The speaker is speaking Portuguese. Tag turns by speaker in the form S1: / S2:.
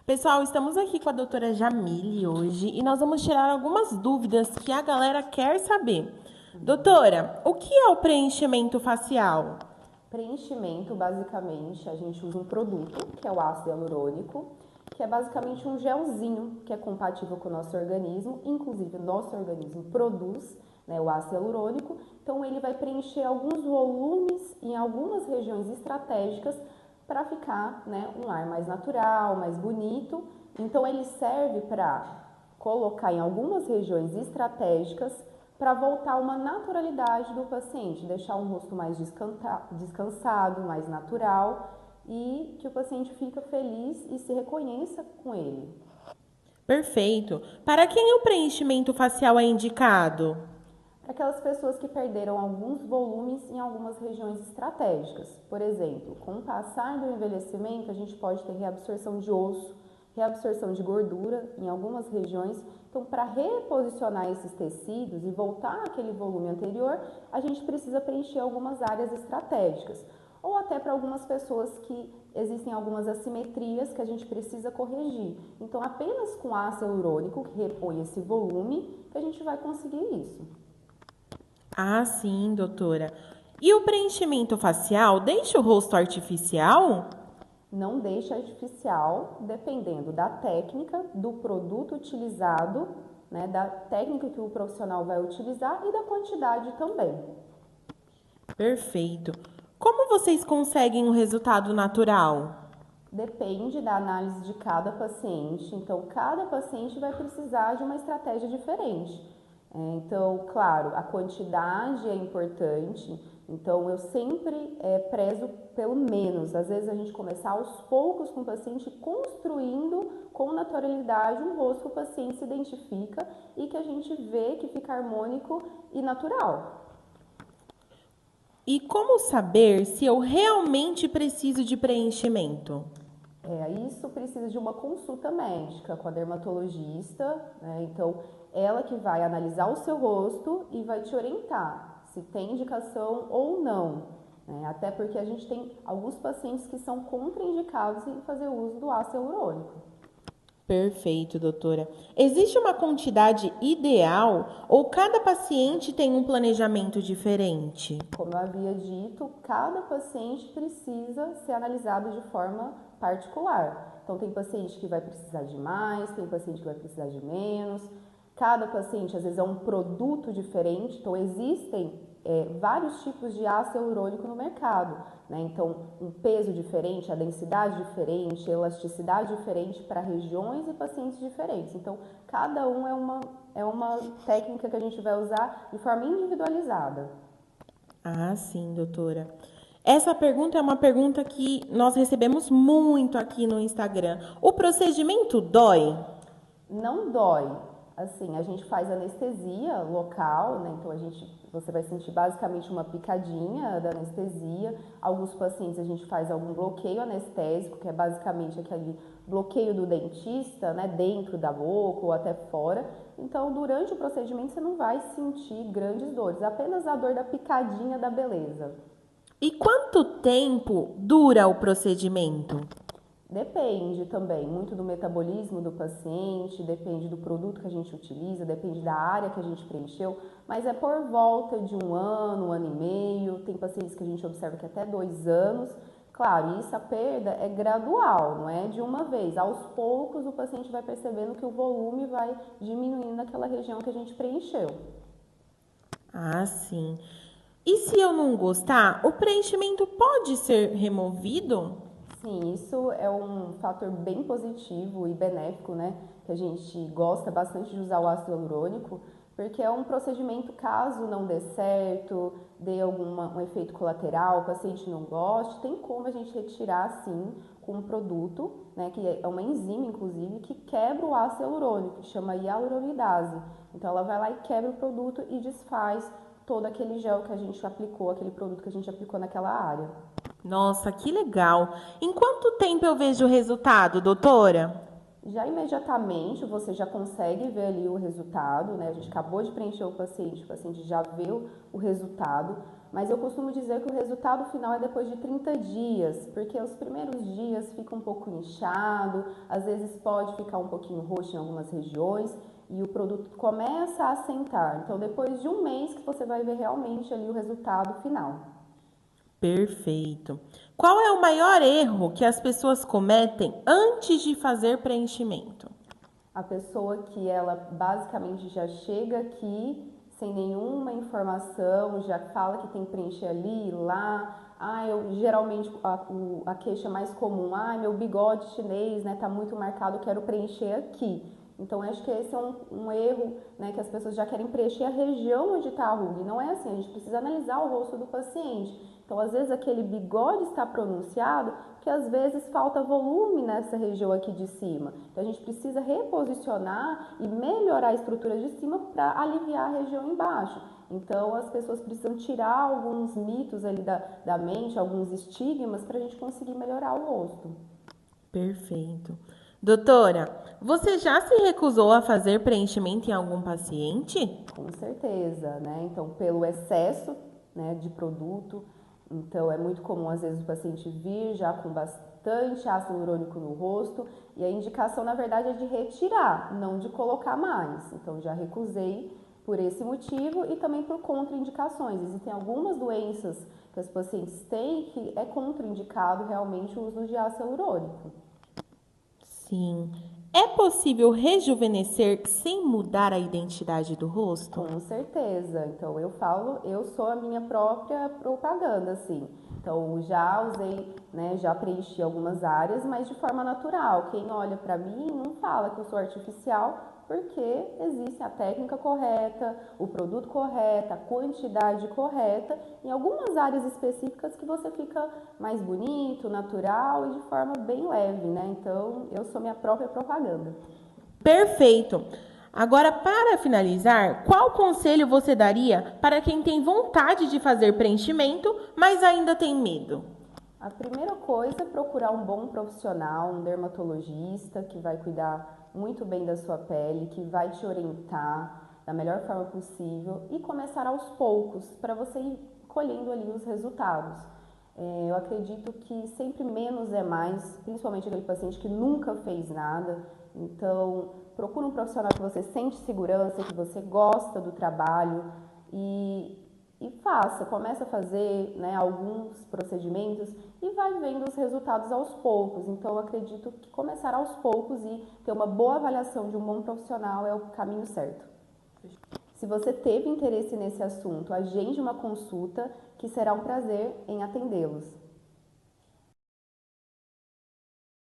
S1: Pessoal, estamos aqui com a doutora Jamile hoje e nós vamos tirar algumas dúvidas que a galera quer saber. Doutora, o que é o preenchimento facial?
S2: Preenchimento, basicamente, a gente usa um produto, que é o ácido hialurônico, que é basicamente um gelzinho que é compatível com o nosso organismo, inclusive o nosso organismo produz, né, o ácido hialurônico, então ele vai preencher alguns volumes em algumas regiões estratégicas para ficar, né, um ar mais natural, mais bonito. Então ele serve para colocar em algumas regiões estratégicas para voltar uma naturalidade do paciente, deixar um rosto mais descansado, mais natural e que o paciente fica feliz e se reconheça com ele.
S1: Perfeito. Para quem o preenchimento facial é indicado?
S2: Para aquelas pessoas que perderam alguns volumes em algumas regiões estratégicas. Por exemplo, com o passar do envelhecimento, a gente pode ter reabsorção de osso, reabsorção de gordura em algumas regiões. Então, para reposicionar esses tecidos e voltar àquele volume anterior, a gente precisa preencher algumas áreas estratégicas. Ou até para algumas pessoas que existem algumas assimetrias que a gente precisa corrigir. Então, apenas com ácido hialurônico, que repõe esse volume, que a gente vai conseguir isso.
S1: Ah, sim, doutora. E o preenchimento facial deixa o rosto artificial?
S2: Não deixe artificial, dependendo da técnica, do produto utilizado, né, da técnica que o profissional vai utilizar e da quantidade também.
S1: Perfeito. Como vocês conseguem o resultado natural?
S2: Depende da análise de cada paciente, então cada paciente vai precisar de uma estratégia diferente. Então, claro, a quantidade é importante, então eu sempre prezo pelo menos. Às vezes a gente começar aos poucos com o paciente, construindo com naturalidade um rosto que o paciente se identifica e que a gente vê que fica harmônico e natural.
S1: E como saber se eu realmente preciso de preenchimento?
S2: Isso precisa de uma consulta médica com a dermatologista, né? Então, ela que vai analisar o seu rosto e vai te orientar se tem indicação ou não, né? Até porque a gente tem alguns pacientes que são contraindicados em fazer uso do ácido hialurônico.
S1: Perfeito, doutora. Existe uma quantidade ideal ou cada paciente tem um planejamento diferente?
S2: Como eu havia dito, cada paciente precisa ser analisado de forma particular. Então, tem paciente que vai precisar de mais, tem paciente que vai precisar de menos. Cada paciente, às vezes, é um produto diferente. Então, existem vários tipos de ácido hialurônico no mercado, né? Então, um peso diferente, a densidade diferente, a elasticidade diferente para regiões e pacientes diferentes. Então, cada um é uma técnica que a gente vai usar de forma individualizada.
S1: Ah, sim, doutora. Essa pergunta é uma pergunta que nós recebemos muito aqui no Instagram. O procedimento dói?
S2: Não dói. Assim, a gente faz anestesia local, né? Então você vai sentir basicamente uma picadinha da anestesia. Alguns pacientes a gente faz algum bloqueio anestésico, que é basicamente aquele bloqueio do dentista, né? Dentro da boca ou até fora. Então, durante o procedimento você não vai sentir grandes dores, apenas a dor da picadinha da beleza.
S1: E quanto tempo dura o procedimento?
S2: Depende também muito do metabolismo do paciente, depende do produto que a gente utiliza, depende da área que a gente preencheu, mas é por volta de um ano e meio. Tem pacientes que a gente observa que até 2 anos. Claro, isso a perda é gradual, não é de uma vez. Aos poucos o paciente vai percebendo que o volume vai diminuindo naquela região que a gente preencheu.
S1: Ah, sim. E se eu não gostar, o preenchimento pode ser removido?
S2: Sim, isso é um fator bem positivo e benéfico, né? Que a gente gosta bastante de usar o ácido hialurônico, porque é um procedimento, caso não dê certo, dê um efeito colateral, o paciente não goste, tem como a gente retirar, sim, com um produto, né? Que é uma enzima, inclusive, que quebra o ácido hialurônico, que chama hialuronidase. Então, ela vai lá e quebra o produto e desfaz todo aquele gel que a gente aplicou, aquele produto que a gente aplicou naquela área.
S1: Nossa, que legal. Em quanto tempo eu vejo o resultado, doutora?
S2: Já imediatamente você já consegue ver ali o resultado, né? A gente acabou de preencher o paciente já vê o resultado. Mas eu costumo dizer que o resultado final é depois de 30 dias, porque os primeiros dias fica um pouco inchado, às vezes pode ficar um pouquinho roxo em algumas regiões e o produto começa a assentar. Então, depois de um mês que você vai ver realmente ali o resultado final.
S1: Perfeito. Qual é o maior erro que as pessoas cometem antes de fazer preenchimento?
S2: A pessoa que ela basicamente já chega aqui sem nenhuma informação, já fala que tem que preencher ali, lá. Eu geralmente a queixa mais comum, meu bigode chinês, né, tá muito marcado, quero preencher aqui. Então, acho que esse é um erro, né, que as pessoas já querem preencher a região onde está a ruga. E não é assim, a gente precisa analisar o rosto do paciente. Então, às vezes, aquele bigode está pronunciado, porque às vezes falta volume nessa região aqui de cima. Então, a gente precisa reposicionar e melhorar a estrutura de cima para aliviar a região embaixo. Então, as pessoas precisam tirar alguns mitos ali da mente, alguns estigmas, para a gente conseguir melhorar o rosto.
S1: Perfeito. Doutora, você já se recusou a fazer preenchimento em algum paciente?
S2: Com certeza, né? Então, pelo excesso, né, de produto, então é muito comum às vezes o paciente vir já com bastante ácido hialurônico no rosto e a indicação, na verdade, é de retirar, não de colocar mais. Então, já recusei por esse motivo e também por contraindicações. Existem algumas doenças que os pacientes têm que é contraindicado realmente o uso de ácido hialurônico.
S1: Sim. É possível rejuvenescer sem mudar a identidade do rosto?
S2: Com certeza. Então eu sou a minha própria propaganda, assim. Então já usei, né, já preenchi algumas áreas, mas de forma natural. Quem olha pra mim não fala que eu sou artificial, porque existe a técnica correta, o produto correto, a quantidade correta, em algumas áreas específicas que você fica mais bonito, natural e de forma bem leve, né? Então eu sou minha própria propaganda.
S1: Perfeito. Agora, para finalizar, qual conselho você daria para quem tem vontade de fazer preenchimento, mas ainda tem medo?
S2: A primeira coisa é procurar um bom profissional, um dermatologista que vai cuidar muito bem da sua pele, que vai te orientar da melhor forma possível e começar aos poucos para você ir colhendo ali os resultados. Eu acredito que sempre menos é mais, principalmente aquele paciente que nunca fez nada. Então, procura um profissional que você sente segurança, que você gosta do trabalho e faça, começa a fazer, né, alguns procedimentos e vai vendo os resultados aos poucos. Então, eu acredito que começar aos poucos e ter uma boa avaliação de um bom profissional é o caminho certo. Se você teve interesse nesse assunto, agende uma consulta que será um prazer em atendê-los.